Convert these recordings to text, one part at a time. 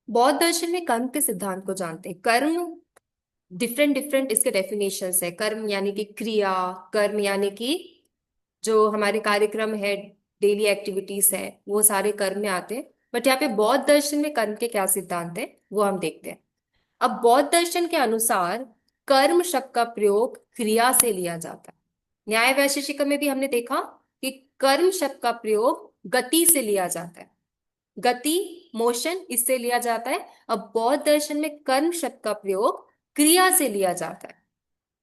बौद्ध दर्शन में कर्म के सिद्धांत को जानते हैं। कर्म डिफरेंट डिफरेंट इसके डेफिनेशंस है। कर्म यानी कि क्रिया, कर्म यानी कि जो हमारे कार्यक्रम है, डेली एक्टिविटीज है, वो सारे कर्म में आते हैं। बट यहाँ पे बौद्ध दर्शन में कर्म के क्या सिद्धांत है वो हम देखते हैं। अब बौद्ध दर्शन के अनुसार कर्म शब्द का प्रयोग क्रिया से लिया जाता है। न्याय वैशेषिक में भी हमने देखा कि कर्म शब्द का प्रयोग गति से लिया जाता है। गति, मोशन, इससे लिया जाता है। अब बौद्ध दर्शन में कर्म शब्द का प्रयोग क्रिया से लिया जाता है।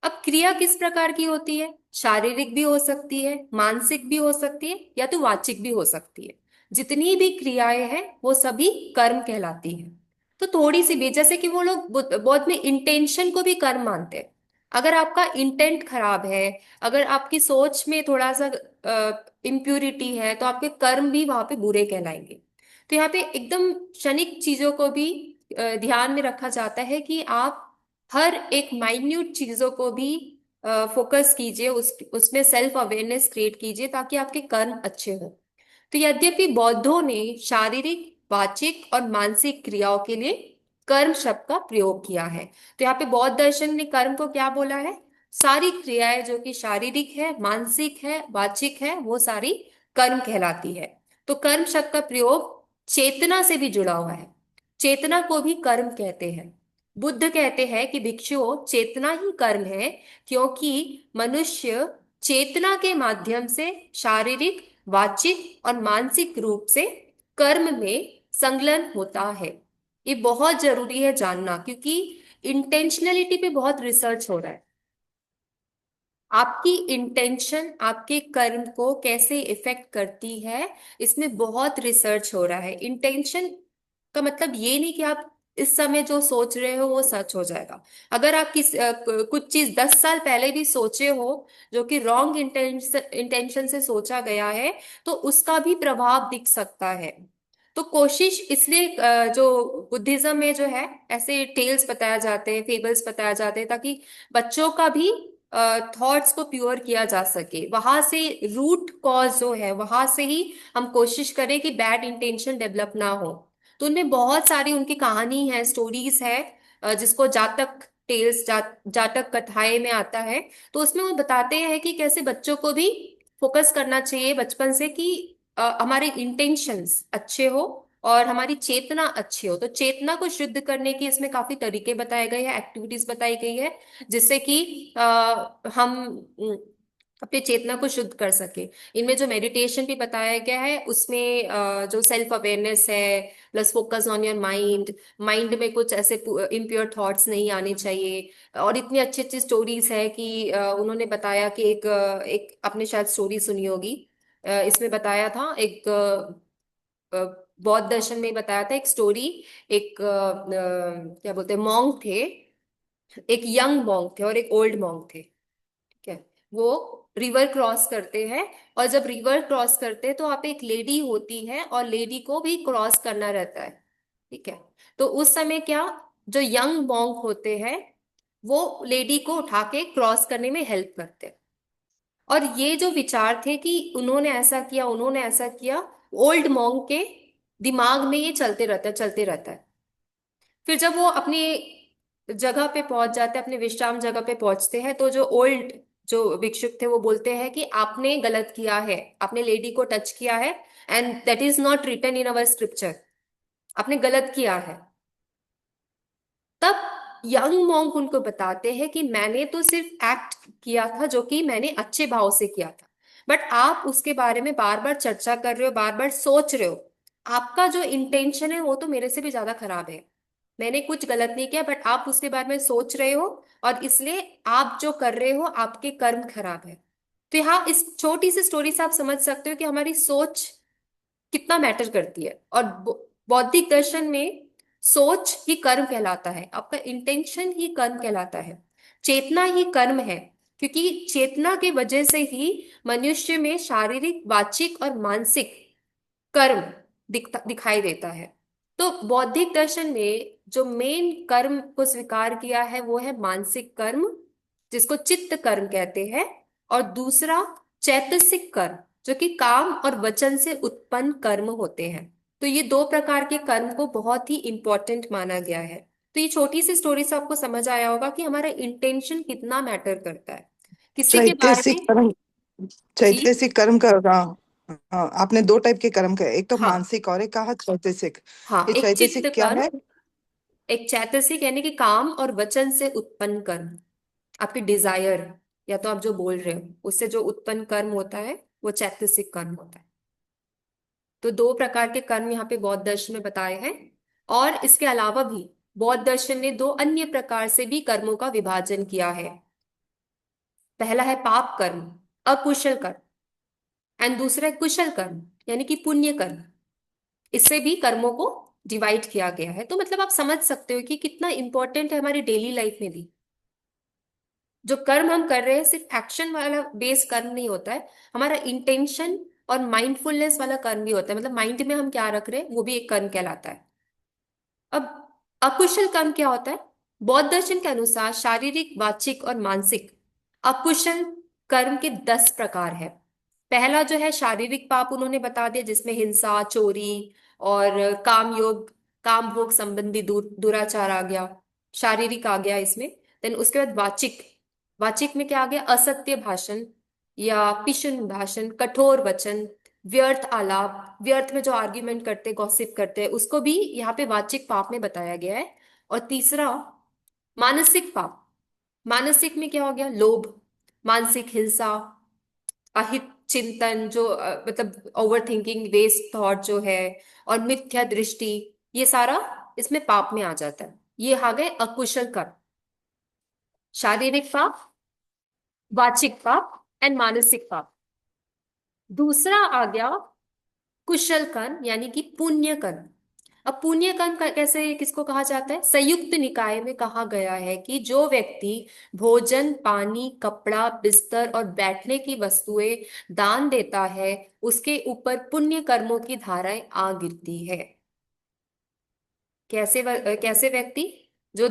अब क्रिया किस प्रकार की होती है? शारीरिक भी हो सकती है, मानसिक भी हो सकती है, या तो वाचिक भी हो सकती है। जितनी भी क्रियाएं हैं वो सभी कर्म कहलाती हैं। तो थोड़ी सी भी, जैसे कि वो लोग बौद्ध में इंटेंशन को भी कर्म मानते हैं। अगर आपका इंटेंट खराब है, अगर आपकी सोच में थोड़ा सा इम्प्यूरिटी है, तो आपके कर्म भी वहां पे बुरे कहलाएंगे। तो यहाँ पे एकदम क्षणिक चीजों को भी ध्यान में रखा जाता है कि आप हर एक माइन्यूट चीजों को भी फोकस कीजिए, उसमें सेल्फ अवेयरनेस क्रिएट कीजिए ताकि आपके कर्म अच्छे हो। तो यद्यपि बौद्धों ने शारीरिक, वाचिक और मानसिक क्रियाओं के लिए कर्म शब्द का प्रयोग किया है। तो यहाँ पे बौद्ध दर्शन ने कर्म को क्या बोला है? सारी क्रियाएं जो कि शारीरिक है, मानसिक है, वाचिक है, वो सारी कर्म कहलाती है। तो कर्म शब्द का प्रयोग चेतना से भी जुड़ा हुआ है। चेतना को भी कर्म कहते हैं। बुद्ध कहते हैं कि भिक्षुओं, चेतना ही कर्म है, क्योंकि मनुष्य चेतना के माध्यम से शारीरिक, वाचिक और मानसिक रूप से कर्म में संलग्न होता है। ये बहुत जरूरी है जानना, क्योंकि इंटेंशनलिटी पे बहुत रिसर्च हो रहा है। आपकी इंटेंशन आपके कर्म को कैसे इफेक्ट करती है, इसमें बहुत रिसर्च हो रहा है। इंटेंशन का मतलब ये नहीं कि आप इस समय जो सोच रहे हो वो सच हो जाएगा। अगर आप कुछ चीज 10 साल पहले भी सोचे हो, जो कि रॉन्ग इंटेंशन से सोचा गया है, तो उसका भी प्रभाव दिख सकता है। तो कोशिश इसलिए जो बुद्धिज्म में जो है, ऐसे टेल्स बताया जाते हैं, फेबल्स बताया जाते हैं, ताकि बच्चों का भी थॉट्स को प्योर किया जा सके। वहां से रूट कॉज जो है, वहां से ही हम कोशिश करें कि बैड इंटेंशन डेवलप ना हो। तो उनमें बहुत सारी उनकी कहानी है, स्टोरीज है, जिसको जातक टेल्स, जातक कथाएं में आता है। तो उसमें वो बताते हैं कि कैसे बच्चों को भी फोकस करना चाहिए बचपन से कि हमारे इंटेंशंस अच्छे हो और हमारी चेतना अच्छी हो। तो चेतना को शुद्ध करने की इसमें काफी तरीके बताए गए हैं, एक्टिविटीज बताई गई है, जिससे कि हम अपनी चेतना को शुद्ध कर सके। इनमें जो मेडिटेशन भी बताया गया है, उसमें जो सेल्फ अवेयरनेस है, plus focus on your mind, mind में कुछ ऐसे इम्प्योर थॉट्स नहीं आने चाहिए। और इतनी अच्छी अच्छी स्टोरीज है कि उन्होंने बताया कि एक आपने शायद स्टोरी सुनी होगी। इसमें बताया था एक बौद्ध दर्शन में बताया था एक स्टोरी। एक क्या बोलते हैं, मॉन्क थे। एक यंग मॉन्क थे और एक ओल्ड मॉन्क थे। ठीक है। वो रिवर क्रॉस करते हैं, और जब रिवर क्रॉस करते हैं तो वहाँ पे एक लेडी होती है और लेडी को भी क्रॉस करना रहता है। ठीक है। तो उस समय क्या, जो यंग मॉन्क होते हैं वो लेडी को उठा के क्रॉस करने में हेल्प करते हैं। और ये जो विचार थे कि उन्होंने ऐसा किया, उन्होंने ऐसा किया, ओल्ड मॉन्क के दिमाग में ये चलते रहता है, चलते रहता है। फिर जब वो अपनी जगह पे पहुंच जाते हैं, अपने विश्राम जगह पे पहुंचते हैं, तो जो ओल्ड, जो भिक्षुक थे, वो बोलते हैं कि आपने गलत किया है, आपने लेडी को टच किया है, and that is not written in our scripture. आपने गलत किया है। तब यंग मॉन्क उनको बताते हैं कि मैंने तो सिर्फ एक्ट किया था जो कि मैंने अच्छे भाव से किया था, बट आप उसके बारे में बार बार चर्चा कर रहे हो, बार बार सोच रहे हो। आपका जो इंटेंशन है वो तो मेरे से भी ज्यादा खराब है। मैंने कुछ गलत नहीं किया, बट आप उसके बारे में सोच रहे हो, और इसलिए आप जो कर रहे हो आपके कर्म खराब है। तो यहाँ इस छोटी सी स्टोरी से आप समझ सकते हो कि हमारी सोच कितना मैटर करती है। और बौद्धिक दर्शन में सोच ही कर्म कहलाता है, आपका इंटेंशन ही कर्म कहलाता है। चेतना ही कर्म है, क्योंकि चेतना के वजह से ही मनुष्य में शारीरिक, वाचिक और मानसिक कर्म दिखाई देता है। तो बौद्धिक दर्शन में जो मेन कर्म को स्वीकार किया है वो है मानसिक कर्म, जिसको चित्त कर्म कहते हैं। और दूसरा चैतसिक कर्म, जो कि काम और वचन से उत्पन्न कर्म होते हैं। तो ये दो प्रकार के कर्म को बहुत ही इंपॉर्टेंट माना गया है। तो ये छोटी सी स्टोरी से आपको समझ आया होगा कि हमारा इंटेंशन कितना मैटर करता है किसी के बारे चैतसिक में। कर्म, जी। चैतसिक कर्म का, हाँ। हाँ, आपने दो टाइप के कर्म कहे, एक तो हाँ। मानसिक और एक कहा चैतसिक। हाँ, ये एक चित्त चैतसिक क्या कर्म, है? एक चैतसिक यानी कि काम और वचन से उत्पन्न कर्म, आपकी डिजायर या तो आप जो बोल रहे हो उससे जो उत्पन्न कर्म होता है वो चैतसिक कर्म होता है। तो दो प्रकार के कर्म यहाँ पे बौद्ध दर्शन में बताए हैं। और इसके अलावा भी बौद्ध दर्शन ने दो अन्य प्रकार से भी कर्मों का विभाजन किया है। पहला है पाप कर्म, अकुशल कर्म, एंड दूसरा है कुशल कर्म यानी कि पुण्य कर्म। इससे भी कर्मों को डिवाइड किया गया है। तो मतलब आप समझ सकते हो कि कितना इंपॉर्टेंट है हमारी डेली लाइफ में भी। जो कर्म हम कर रहे हैं सिर्फ एक्शन वाला बेस कर्म नहीं होता है, हमारा इंटेंशन और माइंडफुलनेस वाला कर्म भी होता है। मतलब माइंड में हम क्या रख रहे हैं वो भी एक कर्म कहलाता है। अब अकुशल कर्म क्या होता है? बौद्ध दर्शन के अनुसार शारीरिक, वाचिक और मानसिक अकुशल कर्म के 10 प्रकार है। पहला जो है शारीरिक पाप उन्होंने बता दिया, जिसमें हिंसा, चोरी और काम योग, काम भोग संबंधी दुराचार आ गया, शारीरिक आ गया इसमें। देन उसके बाद वाचिक, वाचिक में क्या आ गया? असत्य भाषण या पिशुन भाषण, कठोर वचन, व्यर्थ आलाप, व्यर्थ में जो आर्ग्यूमेंट करते, गॉसिप करते हैं, उसको भी यहाँ पे वाचिक पाप में बताया गया है। और तीसरा मानसिक पाप। मानसिक में क्या हो गया? लोभ, मानसिक हिंसा, अहित चिंतन जो मतलब ओवर थिंकिंग, वेस्ट थॉट जो है, और मिथ्या दृष्टि, ये सारा इसमें पाप में आ जाता है। ये आ गए अकुशल कर्म, शारीरिक पाप, वाचिक पाप एंड मानसिक पाप। दूसरा आ गया कुशल कर्म यानी कि पुण्य कर्म। अब पुण्य कर्म कैसे किसको कहा जाता है? संयुक्त निकाय में कहा गया है कि जो व्यक्ति भोजन, पानी, कपड़ा, बिस्तर और बैठने की वस्तुएं दान देता है उसके ऊपर पुण्य कर्मों की धाराएं आ गिरती है। कैसे व्यक्ति जो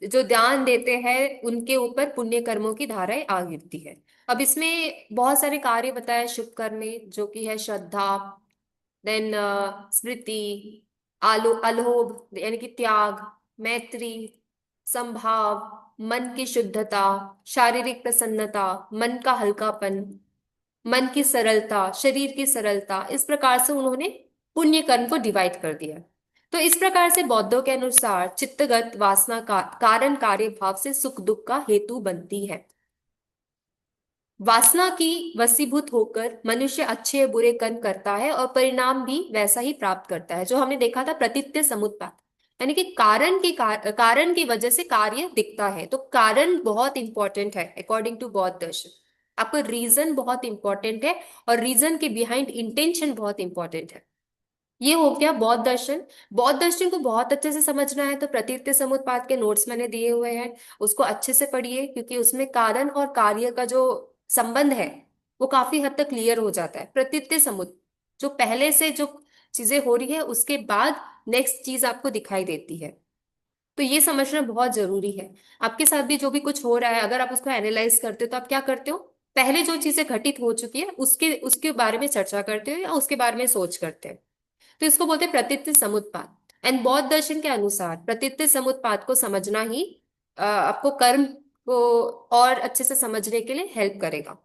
जो दान देते हैं उनके ऊपर पुण्य कर्मों की धाराएं आ गिरती है। अब इसमें बहुत सारे कार्य बताए शुभ कर्म में, जो कि है श्रद्धा, देन स्मृति, अलोभ यानी कि त्याग, मैत्री, संभाव, मन की शुद्धता, शारीरिक प्रसन्नता, मन का हल्कापन, मन की सरलता, शरीर की सरलता, इस प्रकार से उन्होंने पुण्य कर्म को डिवाइड कर दिया। तो इस प्रकार से बौद्धों के अनुसार चित्तगत वासना का कारण कार्य भाव से सुख दुख का हेतु बनती है। वासना की वशीभूत होकर मनुष्य अच्छे या बुरे कर्म करता है और परिणाम भी वैसा ही प्राप्त करता है, जो हमने देखा था प्रतीत्य समुत्पाद। यानी कि कारण की वजह से कार्य दिखता है। तो कारण बहुत इंपॉर्टेंट है अकॉर्डिंग टू बौद्ध दर्शन। आपको रीजन बहुत इंपॉर्टेंट है और रीजन के बिहाइंड इंटेंशन बहुत इंपॉर्टेंट है। ये हो गया बौद्ध दर्शन। बौद्ध दर्शन को बहुत अच्छे से समझना है तो प्रतीत्य समुत्पाद के नोट्स मैंने दिए हुए हैं, उसको अच्छे से पढ़िए, क्योंकि उसमें कारण और कार्य का जो संबंध है वो काफी हद तक क्लियर हो जाता है। प्रतीत्य समुत, जो पहले से जो चीजें हो रही है उसके बाद नेक्स्ट चीज आपको दिखाई देती है। तो ये समझना बहुत जरूरी है। आपके साथ भी जो भी कुछ हो रहा है, अगर आप उसको एनालाइज करते हो तो आप क्या करते हो? पहले जो चीजें घटित हो चुकी है उसके उसके बारे में चर्चा करते हो या उसके बारे में सोच करते हैं। तो इसको बोलते हैं प्रतीत्य समुत्पाद। एंड बौद्ध दर्शन के अनुसार प्रतीत्य समुत्पाद को समझना ही आपको कर्म को और अच्छे से समझने के लिए हेल्प करेगा।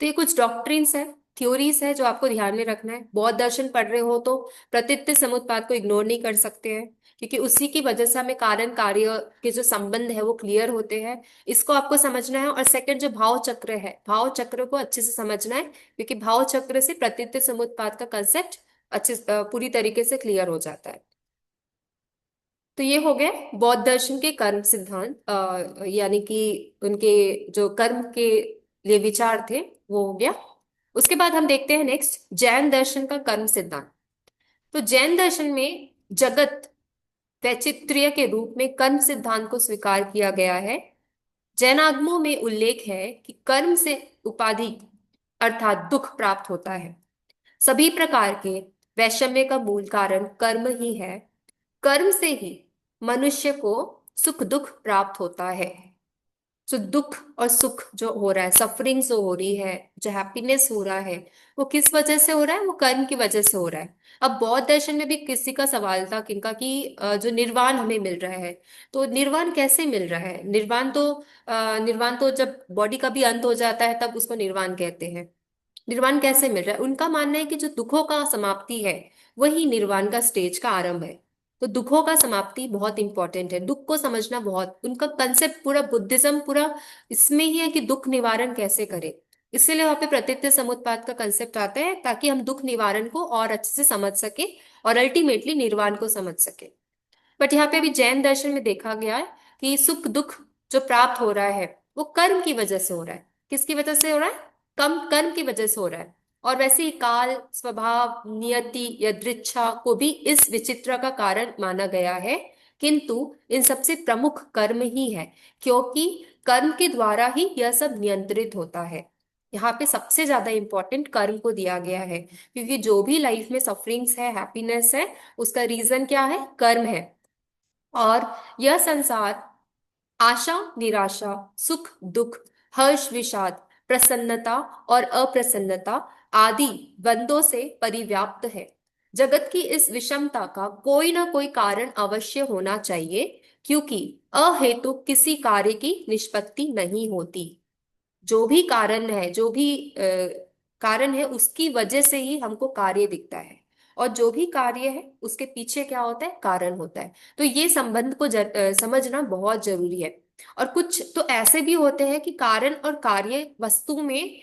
तो ये कुछ डॉक्ट्रिन्स है, थ्योरीज है जो आपको ध्यान में रखना है। बौद्ध दर्शन पढ़ रहे हो तो प्रतीत्य समुत्पाद को इग्नोर नहीं कर सकते हैं, क्योंकि उसी की वजह से हमें कारण कार्य के जो संबंध है वो क्लियर होते हैं। इसको आपको समझना है। और सेकंड जो भाव चक्र है, भाव चक्र को अच्छे से समझना है, क्योंकि भाव चक्र से प्रतीत्य समुत्पाद का कंसेप्ट पूरी तरीके से क्लियर हो जाता है। तो ये हो गए बौद्ध दर्शन के कर्म सिद्धांत, यानी कि उनके जो कर्म के लिए विचार थे वो हो गया। उसके बाद हम देखते हैं नेक्स्ट जैन दर्शन का कर्म सिद्धांत। तो जैन दर्शन में जगत वैचित्र्य के रूप में कर्म सिद्धांत को स्वीकार किया गया है। जैनागमों में उल्लेख है कि कर्म से उपाधि अर्थात दुख प्राप्त होता है। सभी प्रकार के वैषम्य का मूल कारण कर्म ही है। कर्म से ही मनुष्य को सुख दुख प्राप्त होता है। जो दुख और सुख जो हो रहा है, सफरिंग जो हो रही है, जो हैप्पीनेस हो रहा है, वो किस वजह से हो रहा है? वो कर्म की वजह से हो रहा है। अब बौद्ध दर्शन में भी किसी का सवाल था किनका कि जो निर्वाण हमें मिल रहा है, तो निर्वाण कैसे मिल रहा है? निर्वाण तो जब बॉडी का भी अंत हो जाता है तब उसको निर्वाण कहते हैं। निर्वाण कैसे मिल रहा है? उनका मानना है कि जो दुखों का समाप्ति है वही निर्वाण का स्टेज का आरंभ है। तो दुखों का समाप्ति बहुत इंपॉर्टेंट है, दुख को समझना बहुत, उनका कंसेप्ट पूरा बुद्धिज्म पूरा इसमें ही है कि दुख निवारण कैसे करें। इसीलिए वहां पे प्रतीत्य समुत्पाद का कंसेप्ट आता है, ताकि हम दुख निवारण को और अच्छे से समझ सके और अल्टीमेटली निर्वाण को समझ सके। बट यहाँ पे भी जैन दर्शन में देखा गया है कि सुख दुख जो प्राप्त हो रहा है वो कर्म की वजह से हो रहा है। किसकी वजह से हो रहा है? कम कर्म की वजह से हो रहा है। और वैसे ही काल, स्वभाव, नियति, यदृच्छा को भी इस विचित्र का कारण माना गया है, किंतु इन सबसे प्रमुख कर्म ही है, क्योंकि कर्म के द्वारा ही यह सब नियंत्रित होता है। यहाँ पे सबसे ज्यादा इंपॉर्टेंट कर्म को दिया गया है, क्योंकि जो भी लाइफ में सफरिंग्स है, हैप्पीनेस है, उसका रीजन क्या है? कर्म है। और यह संसार आशा निराशा, सुख दुख, हर्ष विषाद, प्रसन्नता और अप्रसन्नता आदि द्वंद्वों से परिव्याप्त है। जगत की इस विषमता का कोई ना कोई कारण अवश्य होना चाहिए, क्योंकि अहेतुक किसी कार्य की निष्पत्ति नहीं होती। जो भी कारण है, जो भी कारण है, उसकी वजह से ही हमको कार्य दिखता है। और जो भी कार्य है उसके पीछे क्या होता है? कारण होता है। तो ये संबंध को समझना बहुत जरूरी है। और कुछ तो ऐसे भी होते हैं कि कारण और कार्य वस्तु में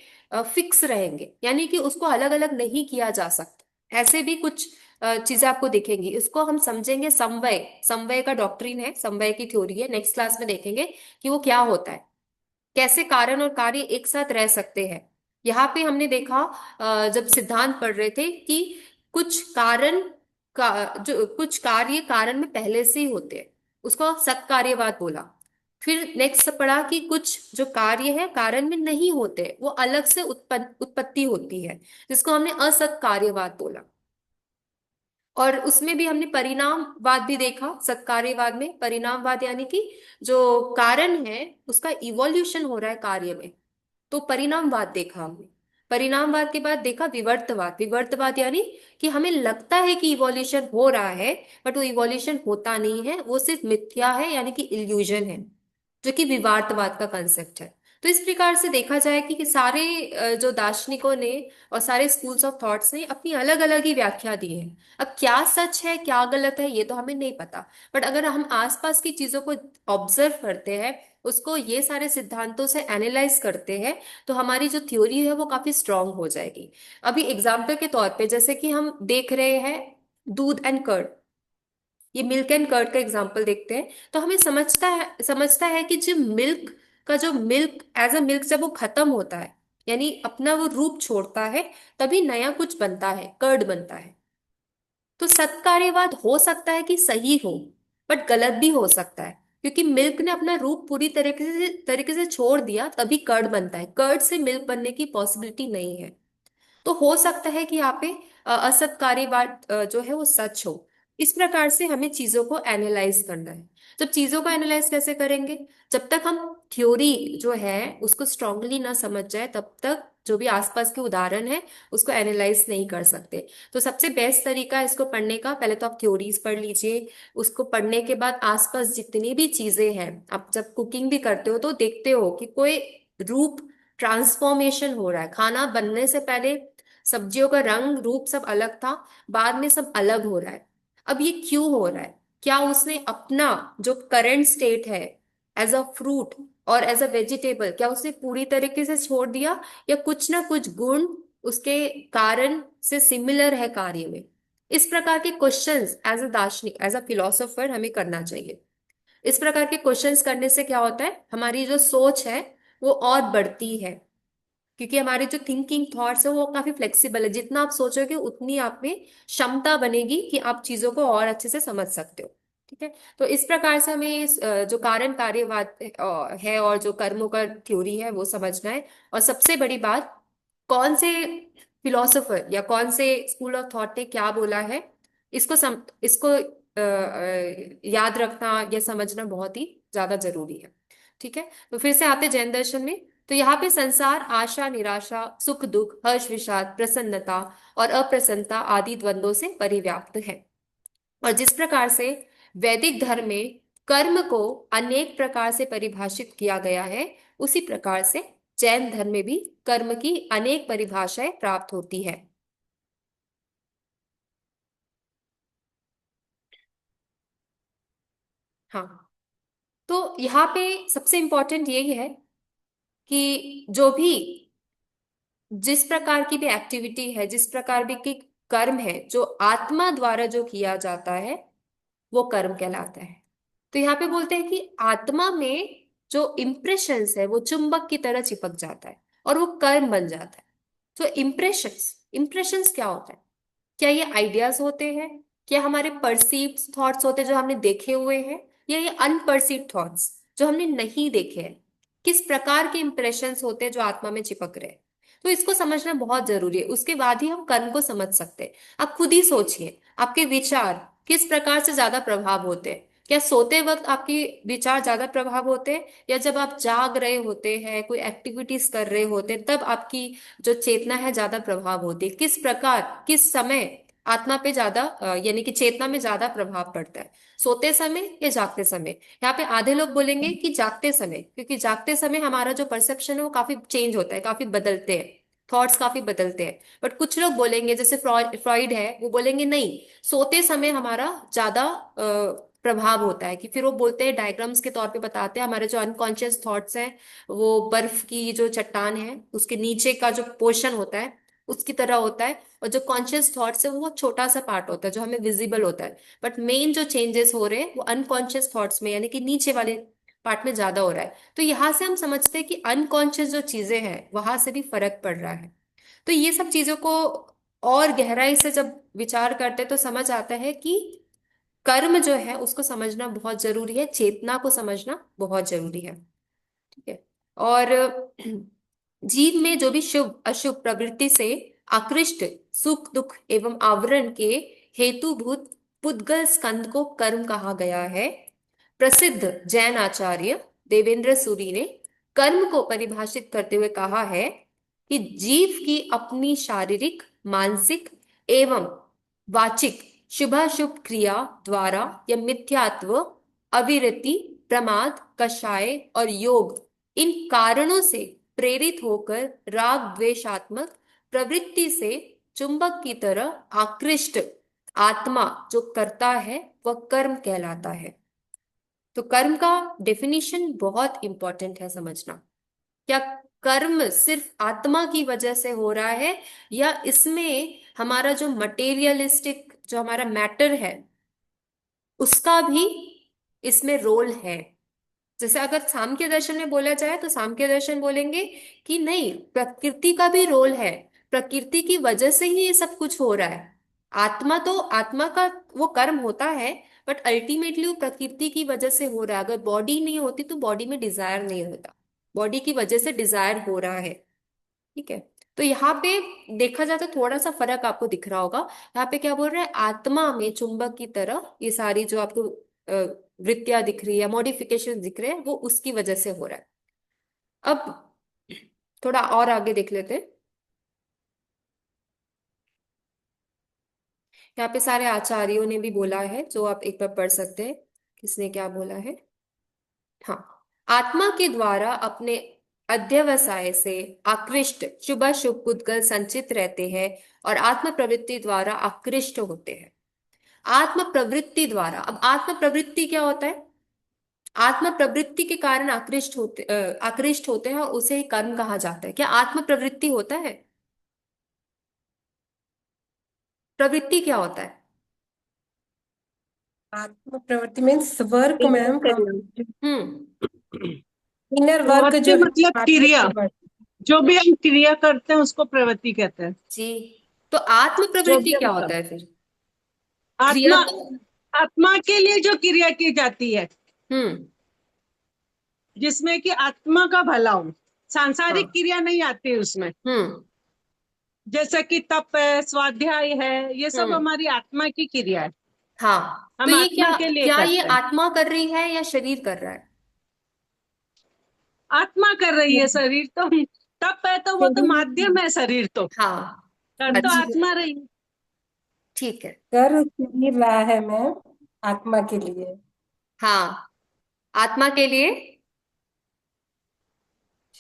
फिक्स रहेंगे, यानी कि उसको अलग अलग नहीं किया जा सकता। ऐसे भी कुछ चीजें आपको दिखेंगी। इसको हम समझेंगे समन्वय, समन्वय का डॉक्ट्रिन है, समन्वय की थ्योरी है, नेक्स्ट क्लास में देखेंगे कि वो क्या होता है, कैसे कारण और कार्य एक साथ रह सकते हैं। यहाँ पे हमने देखा जब सिद्धांत पढ़ रहे थे कि कुछ कारण का जो कुछ कार्य कारण में पहले से ही होते हैं, उसको सत्कार्यवाद बोला। फिर नेक्स्ट पढ़ा कि कुछ जो कार्य है कारण में नहीं होते, वो अलग से उत्पत्ति होती है, जिसको हमने असत्कार्यवाद बोला। और उसमें भी हमने परिणामवाद भी देखा। सत्कार्यवाद में परिणामवाद यानी कि जो कारण है उसका इवोल्यूशन हो रहा है कार्य में, तो परिणामवाद देखा हमने। परिणामवाद के बाद देखा विवर्तवाद। विवर्तवाद यानी कि हमें लगता है कि इवोल्यूशन हो रहा है, बट वो इवोल्यूशन होता नहीं है, वो सिर्फ मिथ्या है, यानी कि इल्यूजन है, जो कि विवार्तवाद का कंसेप्ट है। तो इस प्रकार से देखा जाए कि सारे जो दार्शनिकों ने और सारे स्कूल्स ऑफ थॉट्स ने अपनी अलग अलग ही व्याख्या दी है। अब क्या सच है क्या गलत है ये तो हमें नहीं पता, बट अगर हम आसपास की चीजों को ऑब्जर्व करते हैं, उसको ये सारे सिद्धांतों से एनालाइज करते हैं, तो हमारी जो थ्योरी है वो काफी स्ट्रांग हो जाएगी। अभी एग्जाम्पल के तौर पे जैसे कि हम देख रहे हैं दूध एंड कर्ड, ये मिल्क एंड कर्ड का एग्जाम्पल देखते हैं, तो हमें समझता है कि जो मिल्क का जो मिल्क एज अ मिल्क जब वो खत्म होता है, यानी अपना वो रूप छोड़ता है, तभी नया कुछ बनता है, कर्ड बनता है। तो सत्कार्यवाद हो सकता है कि सही हो, बट गलत भी हो सकता है, क्योंकि मिल्क ने अपना रूप पूरी तरीके से छोड़ दिया तभी कर्ड बनता है, कर्ड से मिल्क बनने की पॉसिबिलिटी नहीं है। तो हो सकता है कि यहाँ पे असत्कार्यवाद जो है वो सच हो। इस प्रकार से हमें चीजों को एनालाइज करना है। जब चीजों को एनालाइज कैसे करेंगे? जब तक हम थ्योरी जो है उसको स्ट्रांगली ना समझ जाए, तब तक जो भी आसपास के उदाहरण है उसको एनालाइज नहीं कर सकते। तो सबसे बेस्ट तरीका है इसको पढ़ने का, पहले तो आप थ्योरीज पढ़ लीजिए। उसको पढ़ने के बाद आसपास जितनी भी चीजें हैं, आप जब कुकिंग भी करते हो तो देखते हो कि कोई रूप ट्रांसफॉर्मेशन हो रहा है। खाना बनने से पहले सब्जियों का रंग रूप सब अलग था, बाद में सब अलग हो रहा है। अब ये क्यों हो रहा है? क्या उसने अपना जो करंट स्टेट है एज अ फ्रूट और एज अ वेजिटेबल, क्या उसने पूरी तरीके से छोड़ दिया, या कुछ ना कुछ गुण उसके कारण से सिमिलर है कार्य में? इस प्रकार के क्वेश्चंस एज अ दार्शनिक, एज अ फिलोसोफर हमें करना चाहिए। इस प्रकार के क्वेश्चंस करने से क्या होता है, हमारी जो सोच है वो और बढ़ती है, क्योंकि हमारे जो थिंकिंग थॉट्स है वो काफी फ्लेक्सिबल है। जितना आप सोचोगे उतनी आप में क्षमता बनेगी कि आप चीजों को और अच्छे से समझ सकते हो। ठीक है। तो इस प्रकार से हमें जो कारण कार्यवाद है और जो कर्मों का थ्योरी है वो समझना है। और सबसे बड़ी बात, कौन से फिलोसोफर या कौन से स्कूल ऑफ थॉट ने क्या बोला है, इसको याद रखना या समझना बहुत ही ज्यादा जरूरी है। ठीक है, तो फिर से आते जैन दर्शन में। तो यहाँ पे संसार आशा निराशा, सुख दुख, हर्ष विषाद, प्रसन्नता और अप्रसन्नता आदि द्वंद्वों से परिव्याप्त है। और जिस प्रकार से वैदिक धर्म में कर्म को अनेक प्रकार से परिभाषित किया गया है, उसी प्रकार से जैन धर्म में भी कर्म की अनेक परिभाषाएं प्राप्त होती है। हाँ, तो यहाँ पे सबसे इंपॉर्टेंट यही है कि जो भी, जिस प्रकार की भी एक्टिविटी है, जिस प्रकार भी की कर्म है, जो आत्मा द्वारा जो किया जाता है, वो कर्म कहलाता है। तो यहाँ पे बोलते हैं कि आत्मा में जो इम्प्रेशंस है वो चुंबक की तरह चिपक जाता है और वो कर्म बन जाता है। तो इम्प्रेशंस, इम्प्रेशंस क्या होता है? क्या ये आइडियाज होते हैं? क्या हमारे परसीव्ड थॉट्स होते हैं जो हमने देखे हुए हैं? या ये अनपरसीव्ड थॉट्स जो हमने नहीं देखे हैं? किस प्रकार के इंप्रेशंस होते हैं जो आत्मा में चिपक रहे हैं? तो इसको समझना बहुत जरूरी है, उसके बाद ही हम कर्म को समझ सकते हैं। आप खुद ही सोचिए, आपके विचार किस प्रकार से ज्यादा प्रभाव होते हैं? क्या सोते वक्त आपके विचार ज्यादा प्रभाव होते हैं, या जब आप जाग रहे होते हैं, कोई एक्टिविटीज कर रहे होते हैं, तब आपकी जो चेतना है ज्यादा प्रभाव होती है? किस प्रकार, किस समय आत्मा पे ज्यादा यानी कि चेतना में ज्यादा प्रभाव पड़ता है, सोते समय या जागते समय? यहाँ पे आधे लोग बोलेंगे कि जागते समय, क्योंकि जागते समय हमारा जो परसेप्शन है वो काफी चेंज होता है, काफी बदलते हैं, थॉट्स काफी बदलते हैं। बट कुछ लोग बोलेंगे, जैसे फ्रॉइड है, वो बोलेंगे नहीं, सोते समय हमारा ज्यादा प्रभाव होता है। कि फिर वो बोलते हैं, डायग्राम्स के तौर पे बताते हैं, हमारे जो अनकॉन्शियस थॉट्स हैं वो बर्फ की जो चट्टान है उसके नीचे का जो पोर्शन होता है उसकी तरह होता है, और जो कॉन्शियस थॉट्स है वो छोटा सा पार्ट होता है जो हमें विजिबल होता है। बट मेन जो चेंजेस हो रहे हैं वो अनकॉन्शियस थॉट्स में, यानी कि नीचे वाले पार्ट में ज्यादा हो रहा है। तो यहाँ से हम समझते हैं कि अनकॉन्शियस जो चीजें हैं वहां से भी फर्क पड़ रहा है। तो ये सब चीजों को और गहराई से जब विचार करते हैं तो समझ आता है कि कर्म जो है उसको समझना बहुत जरूरी है, चेतना को समझना बहुत जरूरी है। ठीक है। और जीव में जो भी शुभ अशुभ प्रवृत्ति से आकृष्ट, सुख दुख एवं आवरण के हेतुभूत पुद्गल स्कंद को कर्म कहा गया है। प्रसिद्ध जैन आचार्य देवेंद्र सूरि ने कर्म को परिभाषित करते हुए कहा है कि जीव की अपनी शारीरिक, मानसिक एवं वाचिक शुभाशुभ क्रिया द्वारा या मिथ्यात्व, अविरति, प्रमाद, कषाय और योग, इन कारणों से प्रेरित होकर राग द्वेषात्मक प्रवृत्ति से चुंबक की तरह आकृष्ट आत्मा जो करता है वह कर्म कहलाता है। तो कर्म का डेफिनेशन बहुत इंपॉर्टेंट है समझना। क्या कर्म सिर्फ आत्मा की वजह से हो रहा है, या इसमें हमारा जो मटेरियलिस्टिक, जो हमारा मैटर है, उसका भी इसमें रोल है? जैसे अगर सांख्य दर्शन में बोला जाए तो सांख्य दर्शन बोलेंगे कि नहीं, प्रकृति का भी रोल है, प्रकृति की वजह से ही ये सब कुछ हो रहा है। आत्मा तो, आत्मा का वो कर्म होता है, बट अल्टीमेटली वो प्रकृति की वजह से हो रहा है। अगर बॉडी नहीं होती तो बॉडी में डिजायर नहीं होता, बॉडी की वजह से डिजायर हो रहा है। ठीक है। तो यहाँ पे देखा जाए तो थोड़ा सा फर्क आपको दिख रहा होगा। यहाँ पे क्या बोल रहा है, आत्मा में चुंबक की तरह ये सारी जो आपको वृत्तियां दिख रही है, मॉडिफिकेशन दिख रहे हैं, वो उसकी वजह से हो रहा है। अब थोड़ा और आगे देख लेते हैं। यहाँ पे सारे आचार्यों ने भी बोला है, जो आप एक बार पढ़ सकते हैं, किसने क्या बोला है। हाँ, आत्मा के द्वारा अपने अध्यवसाय से आकृष्ट शुभाशुभ पुद्गल संचित रहते हैं और आत्म प्रवृत्ति द्वारा आकृष्ट होते हैं। आत्म प्रवृत्ति द्वारा, अब आत्म प्रवृत्ति क्या होता है? आत्म प्रवृत्ति के कारण आकृष्ट होते हैं और उसे ही कर्म कहा जाता है। क्या आत्म प्रवृत्ति होता है? प्रवृत्ति क्या होता है? आत्म प्रवृत्ति मीन्स वर्क क्रिया मैम, हम करना। हम्म। इनर वर्क प्रवृत्ति जो है मतलब आत्मा क्रिया, की वर्क। जो भी हम क्रिया करते हैं उसको प्रवृत्ति कहते हैं। जी, तो आत्म जो प्रवृत्ति भी क्या हम होता कर, है फिर? क्रिया आत्मा, तो, आत्मा के लिए जो क्रिया की जाती है, हम्म। जिसमें कि आत्मा का भला हो, सांसारिक हाँ। क्रिया नहीं आती उसमें। हम्म। जैसे कि तप है, स्वाध्याय है, ये सब हम्म। हमारी आत्मा की क्रिया है, हाँ, तो हम ये आत्मा क्या, के लिए क्या ये करते हैं। आत्मा कर रही है या शरीर कर रहा है? आत्मा कर रही है, शरीर तो तप है तो वो तो माध्यम है, शरीर तो हाँ। कर तो अच्छा, आत्मा रही है। ठीक है। कर शरीर रहा है मैम आत्मा के लिए। हाँ, आत्मा के लिए।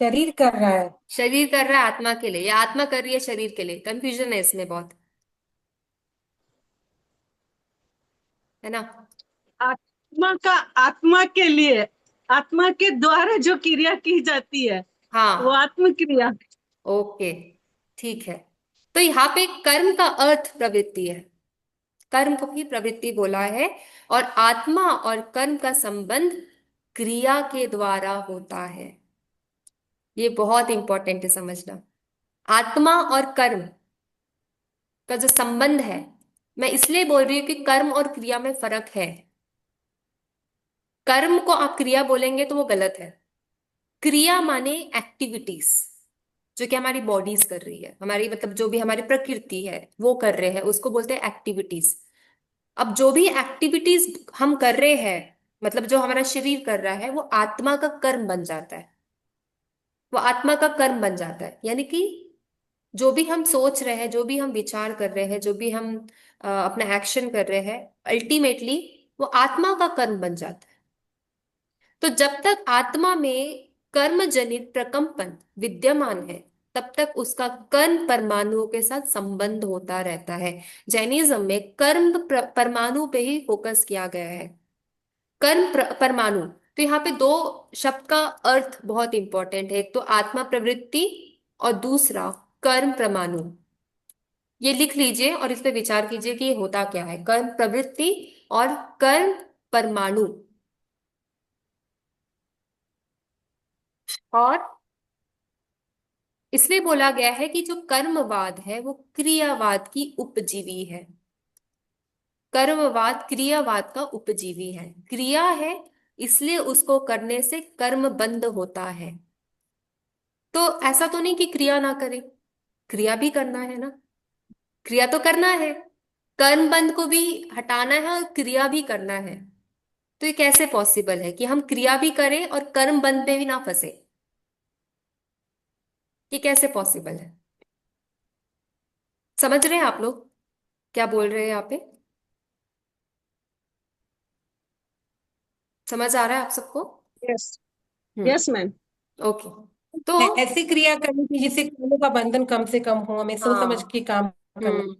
शरीर कर रहा है। शरीर कर रहा है आत्मा के लिए, या आत्मा कर रही है शरीर के लिए? कंफ्यूजन है इसमें बहुत, है ना? आत्मा का, आत्मा के लिए, आत्मा के द्वारा जो क्रिया की जाती है वो हाँ, आत्म क्रिया। ओके, ठीक है। तो यहाँ पे कर्म का अर्थ प्रवृत्ति है, कर्म को ही प्रवृत्ति बोला है। और आत्मा और कर्म का संबंध क्रिया के द्वारा होता है। ये बहुत इंपॉर्टेंट है समझना। आत्मा और कर्म का जो संबंध है, मैं इसलिए बोल रही हूँ कि कर्म और क्रिया में फर्क है। कर्म को आप क्रिया बोलेंगे तो वो गलत है। क्रिया माने एक्टिविटीज, जो कि हमारी बॉडीज कर रही है, हमारी मतलब जो भी हमारी प्रकृति है वो कर रहे हैं, उसको बोलते हैं एक्टिविटीज। अब जो भी एक्टिविटीज हम कर रहे हैं, मतलब जो हमारा शरीर कर रहा है, वो आत्मा का कर्म बन जाता है। वो आत्मा का कर्म बन जाता है, यानी कि जो भी हम सोच रहे हैं, जो भी हम विचार कर रहे हैं, जो भी हम अपना एक्शन कर रहे हैं, अल्टीमेटली वो आत्मा का कर्म बन जाता है। तो जब तक आत्मा में कर्म जनित प्रकंपन विद्यमान है, तब तक उसका कर्म परमाणुओं के साथ संबंध होता रहता है। जैनिज्म में कर्म परमाणु पे ही फोकस किया गया है। कर्म परमाणु। तो यहाँ पे दो शब्द का अर्थ बहुत इंपॉर्टेंट है, एक तो आत्मा प्रवृत्ति और दूसरा कर्म परमाणु। ये लिख लीजिए और इस पे विचार कीजिए कि ये होता क्या है, कर्म प्रवृत्ति और कर्म परमाणु। और इसलिए बोला गया है कि जो कर्मवाद है वो क्रियावाद की उपजीवी है। कर्मवाद क्रियावाद का उपजीवी है। क्रिया है, इसलिए उसको करने से कर्म बंद होता है। तो ऐसा तो नहीं कि क्रिया ना करे, क्रिया भी करना है ना। क्रिया तो करना है, कर्म बंध को भी हटाना है और क्रिया भी करना है। तो ये कैसे पॉसिबल है कि हम क्रिया भी करें और कर्म बंध में भी ना फंसे? ये कैसे पॉसिबल है? समझ रहे हैं आप लोग क्या बोल रहे हैं यहाँ पे? समझ आ रहा है आप सबको? Yes, hmm. Yes ma'am. Okay. तो ऐसी क्रिया करनी चाहिए जिससे कर्मों का बंधन कम से कम हो, हमें सोच समझ हाँ, के काम करना। हम्म,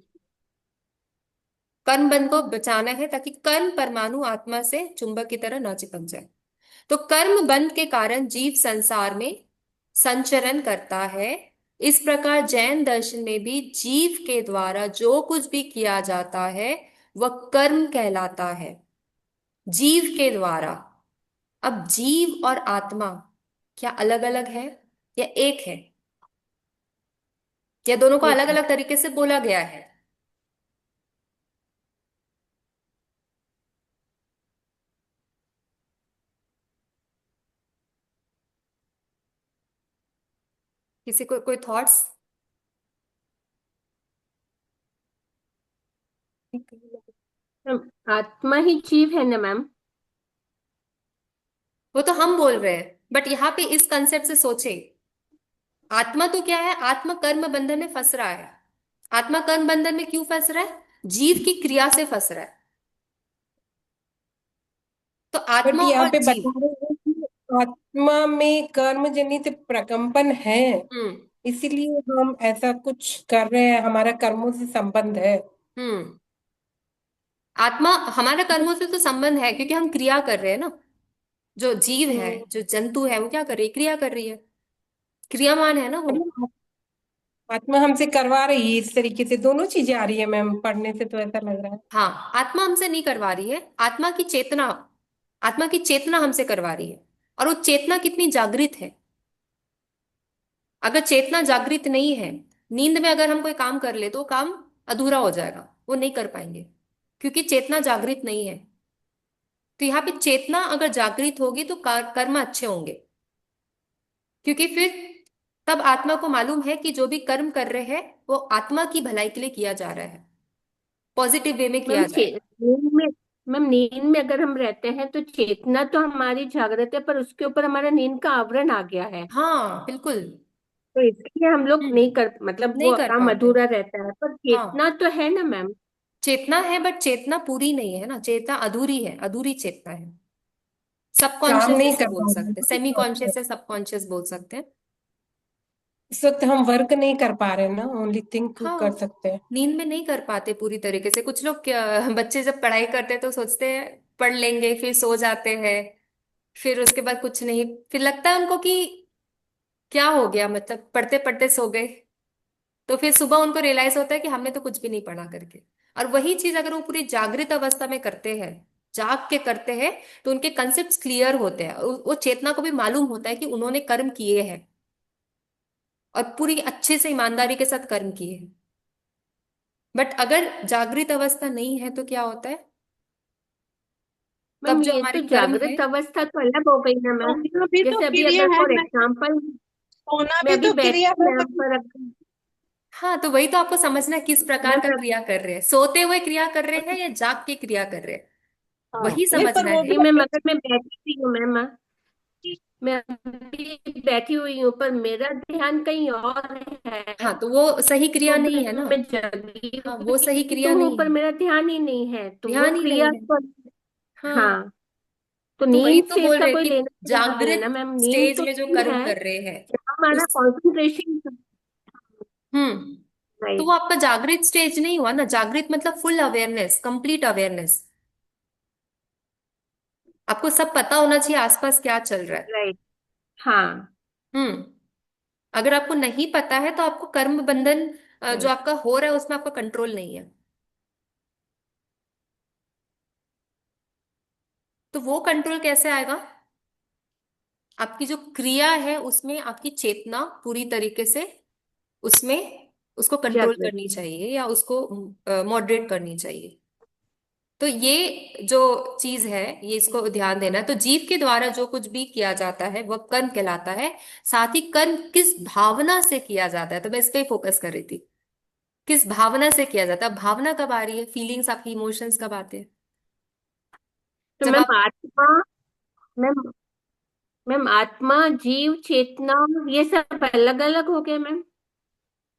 कर्म बंध को बचाना है ताकि कर्म परमाणु आत्मा से चुंबक की तरह ना चिपक जाए। तो कर्म बंध के कारण जीव संसार में संचरण करता है। इस प्रकार जैन दर्शन में भी जीव के द्वारा जो कुछ भी किया जाता है वह कर्म कहलाता है। जीव के द्वारा। अब जीव और आत्मा क्या अलग अलग है या एक है, या दोनों को एक अलग है। अलग तरीके से बोला गया है? किसी को कोई थॉट्स? मैम, आत्मा ही जीव है ना मैम। वो तो हम बोल रहे हैं, बट यहाँ पे इस कंसेप्ट से सोचे। आत्मा तो क्या है? आत्मा कर्म बंधन में फंस रहा है। आत्मा कर्म बंधन में क्यों फंस रहा है? जीव की क्रिया से फंस रहा है। तो बट आत्मा यहाँ और पे जीव। बता रहे हैं कि आत्मा में कर्म जनित प्रकंपन है, हम्म। इसीलिए हम ऐसा कुछ कर रहे हैं, हमारा कर्मों से संबंध है। हम्म। आत्मा हमारा कर्मों से तो संबंध है क्योंकि हम क्रिया कर रहे हैं ना। जो जीव है, हम्म, जो जंतु है, वो क्या कर रही है? क्रिया कर रही है। क्रियामान है ना वो। मतलब आत्मा हमसे करवा रही है, इस तरीके से दोनों चीजें आ रही है मैम, पढ़ने से तो ऐसा लग रहा है। हाँ, आत्मा हमसे नहीं करवा रही है, आत्मा की चेतना। आत्मा की चेतना हमसे करवा रही है। और वो चेतना कितनी जागृत है? अगर चेतना जागृत नहीं है, नींद में अगर हम कोई काम कर ले तो वो काम अधूरा हो जाएगा, वो नहीं कर पाएंगे, क्योंकि चेतना जागृत नहीं है। तो यहाँ पे चेतना अगर जागृत होगी तो कर्म अच्छे होंगे, क्योंकि फिर तब आत्मा को मालूम है कि जो भी कर्म कर रहे हैं वो आत्मा की भलाई के लिए किया जा रहा है, पॉजिटिव वे में मैम किया जाएगा। मैम नींद में अगर हम रहते हैं तो चेतना तो हमारी जागृत है, पर उसके ऊपर हमारा नींद का आवरण आ गया है। हाँ बिल्कुल। तो इसलिए हम लोग हम्म। नहीं कर, मतलब नहीं वो कर काम पाते। अधूरा रहता है, पर चेतना हाँ, तो है ना मैम। चेतना है बट चेतना पूरी नहीं है ना, चेतना अधूरी है, अधूरी चेतना है। काम सबकॉन्शियस नहीं इसे कर बोल पा सकते हैं, सेमी रहे। कॉन्शियस है, सबकॉन्शियस बोल सकते हैं। इस वक्त हम वर्क नहीं कर पा रहे ना, ओनली थिंक कर हाँ, सकते हैं। नींद में नहीं कर पाते पूरी तरीके से। कुछ लोग क्या, बच्चे जब पढ़ाई करते हैं तो सोचते हैं पढ़ लेंगे, फिर सो जाते हैं, फिर उसके बाद कुछ नहीं, फिर लगता है उनको कि क्या हो गया, मतलब पढ़ते पढ़ते सो गए। तो फिर सुबह उनको रियलाइज होता है कि हमने तो कुछ भी नहीं पढ़ा करके। और वही चीज अगर वो पूरी जागृत अवस्था में करते हैं, जाग के करते हैं, तो उनके कंसेप्ट क्लियर होते हैं, और वो चेतना को भी मालूम होता है कि उन्होंने कर्म किए हैं, और पूरी अच्छे से ईमानदारी के साथ कर्म किए हैं। बट अगर जागृत अवस्था नहीं है तो क्या होता है, मैम तब जो ये हमारे तो कर्म है। जागृत अवस्था तो अलग हो गई ना मैम। सोना भी तो जैसे अभी क्रिया अगर है फॉर ना। एग्जाम्पल सोना मैं भी अभी तो क्रिया बैठी है मैम ना। पर हाँ, तो वही तो आपको समझना है, किस प्रकार का मैम क्रिया कर रहे हैं, सोते हुए क्रिया कर रहे हैं या जाग के क्रिया कर रहे हैं, हाँ, वही नहीं पर समझना वो है। नहीं भी मैम, अगर मैं बैठी हुई हूँ मैम, मैं अभी बैठी हुई हूँ पर मेरा ध्यान कहीं और है, हाँ, तो वो सही क्रिया तो नहीं भी है ना। मैं जगी हाँ, वो सही हुई क्रिया तो हूँ नहीं पर है, मेरा ध्यान ही नहीं है, तो वो ध्यान ही क्रिया नहीं है। तो। हाँ, हाँ, तो तो वही नींद तो से बोल इसका रहे हैं कोई कि लेना देना नहीं है ना जागृत मैम। नींद स्टेज तो में जो नींद कर्म है, कर रहे हैं जहाँ हमारा उस कॉन्सेंट्रेशन। हम्म तो वो राइट। आपका जागृत स्टेज नहीं हुआ ना। जागृत मतलब फुल अवेयरनेस, कंप्लीट अवेयरनेस। आपको सब पता होना चाहिए आसपास क्या चल रहा है। राइट। हाँ। हम्म अगर आपको नहीं पता है तो आपको कर्म बंधन जो राइट। आपका हो रहा है उसमें आपका कंट्रोल नहीं है। तो वो कंट्रोल कैसे आएगा? आपकी जो क्रिया है उसमें आपकी चेतना पूरी तरीके से उसमें उसको कंट्रोल जागृत। करनी चाहिए, या उसको मॉडरेट करनी चाहिए। तो ये जो चीज है, ये इसको ध्यान देना है। तो जीव के द्वारा जो कुछ भी किया जाता है वह कर्म कहलाता है। साथ ही कर्म किस भावना से किया जाता है, तो मैं इस पे फोकस कर रही थी। किस भावना से किया जाता है? अब भावना कब आ रही है? फीलिंग्स, आपकी इमोशंस कब आते हैं? तो जब मैम आप आत्मा, मैम मैम आत्मा, जीव, चेतना, ये सब अलग अलग हो गए मैम।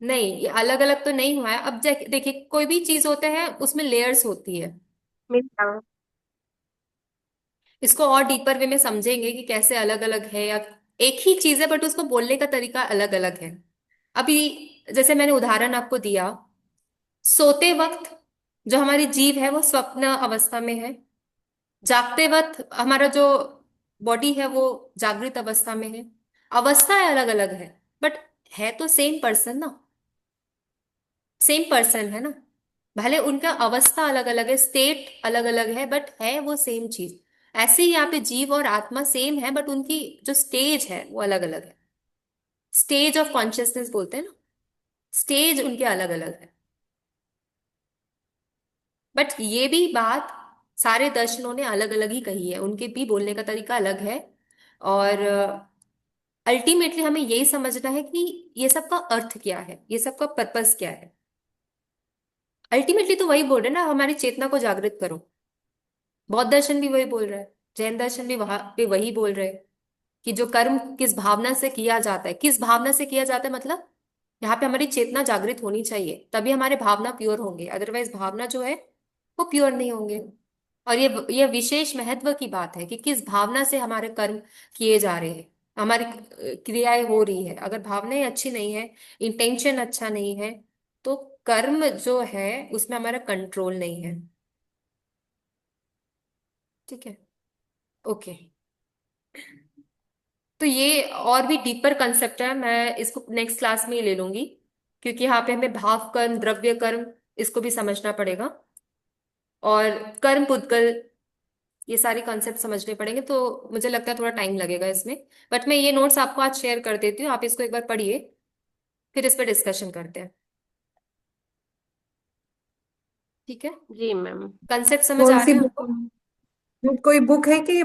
नहीं, ये अलग अलग तो नहीं हुआ है। अब देखिए, कोई भी चीज होता है उसमें लेयर्स होती है। मिल इसको और डीपर वे में समझेंगे कि कैसे अलग अलग है, या एक ही चीज है बट उसको बोलने का तरीका अलग अलग है। अभी जैसे मैंने उदाहरण आपको दिया, सोते वक्त जो हमारी जीव है वो स्वप्न अवस्था में है, जागते वक्त हमारा जो बॉडी है वो जागृत अवस्था में है। अवस्थाएं अलग अलग है, बट है तो सेम पर्सन ना, सेम पर्सन है ना। भले उनका अवस्था अलग अलग है, स्टेट अलग अलग है, बट है वो सेम चीज। ऐसे ही यहाँ पे जीव और आत्मा सेम है, बट उनकी जो स्टेज है वो अलग अलग है। स्टेज ऑफ कॉन्शियसनेस बोलते हैं ना, स्टेज उनके अलग अलग है। बट ये भी बात सारे दर्शनों ने अलग अलग ही कही है, उनके भी बोलने का तरीका अलग है। और अल्टीमेटली हमें यही समझना है कि ये सब का अर्थ क्या है, ये सब का पर्पस क्या है। अल्टीमेटली तो वही बोल रहे हैं ना, हमारी चेतना को जागृत करो। बौद्ध दर्शन भी वही बोल रहा है, जैन दर्शन भी वहां पे वही बोल रहे हैं कि जो कर्म किस भावना से किया जाता है, किस भावना से किया जाता है, मतलब यहाँ पे हमारी चेतना जागृत होनी चाहिए, तभी हमारे भावना प्योर होंगे, अदरवाइज भावना जो है वो प्योर नहीं होंगे। और ये विशेष महत्व की बात है कि किस भावना से हमारे कर्म किए जा रहे हैं, हमारी क्रियाएं हो रही है। अगर भावनाएं अच्छी नहीं है, इंटेंशन अच्छा नहीं है, तो कर्म जो है उसमें हमारा कंट्रोल नहीं है। ठीक है, ओके। तो ये और भी डीपर कंसेप्ट है, मैं इसको नेक्स्ट क्लास में ही ले लूंगी, क्योंकि यहाँ पे हमें भाव कर्म, द्रव्य कर्म, इसको भी समझना पड़ेगा, और कर्म पुद्गल, ये सारे कॉन्सेप्ट समझने पड़ेंगे। तो मुझे लगता है थोड़ा टाइम लगेगा इसमें। बट मैं ये नोट्स आपको आज शेयर कर देती हूँ, आप इसको एक बार पढ़िए, फिर इस पर डिस्कशन करते हैं। ठीक है, जी मैम। कंसेप्ट समझ कौन आ सी रहे हैं आपको? बुक, कोई बुक है कि